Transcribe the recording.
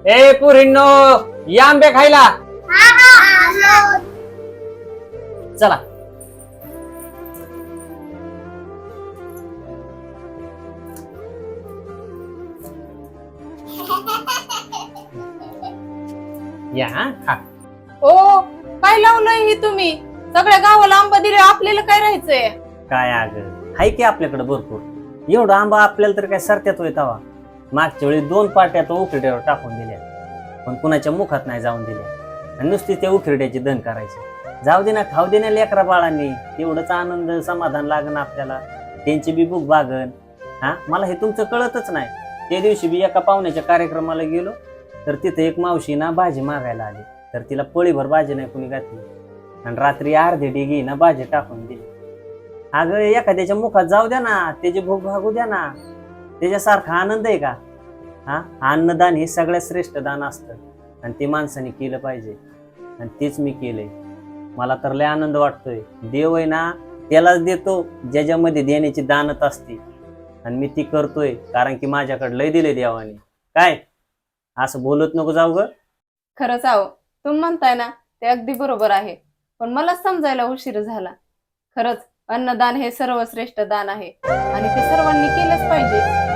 ए पुरींनो, या आंबे खायला. चला. या खा. ओ काय लावलंय हे तुम्ही? सगळ्या गावाला आंबा दिले, आपल्याला काय राहायचंय? काय अग, हाय की आपल्याकडे भरपूर. एवढा आंबा आपल्याला तर काय सरत्यात होय तवा. मागच्या वेळी 2 पाट्या तो उखरड्यावर टाकून दिल्या, पण कुणाच्या मुखात नाही जाऊन दिल्या. आणि नुसती त्या उखरड्याची दण करायची. जाऊ दे ना, खाऊ दे ना लेकरा बाळांनी. तेवढंच आनंद समाधान लागन आपल्याला, त्यांची बी भूक भागन. हा, मला हे तुमचं कळतच नाही. त्या दिवशी बी एका पाहुण्याच्या कार्यक्रमाला गेलो, तर तिथे एक मावशी ना भाजी मागायला आली, तर तिला पळीभर भाजी नाही कुणी घातली, आणि रात्री अर्धी डिगी ना भाजी टाकून दिली. अगं एखाद्याच्या मुखात जाऊ द्या ना, त्याची भूक भागू द्या ना. त्याच्यासारखा आनंद आहे का? हा, अन्नदान हे सगळ्यात श्रेष्ठ दान असतं, आणि ते माणसाने केलं पाहिजे, आणि तेच मी केलंय. मला तर लय आनंद वाटतोय. देव आहे ना, त्यालाच देतो ज्याच्यामध्ये देण्याची दानत असते, आणि मी ती करतोय कारण की माझ्याकडे लय दिले देवाने. काय असं बोलत नको जाऊ ग. खरंच आहो, तुम्ही म्हणताय ना ते अगदी बरोबर आहे, पण मला समजायला उशीर झाला. खरंच अन्नदान हे सर्वश्रेष्ठ दान आहे, आणि ते सर्वांनी केलंच पाहिजे.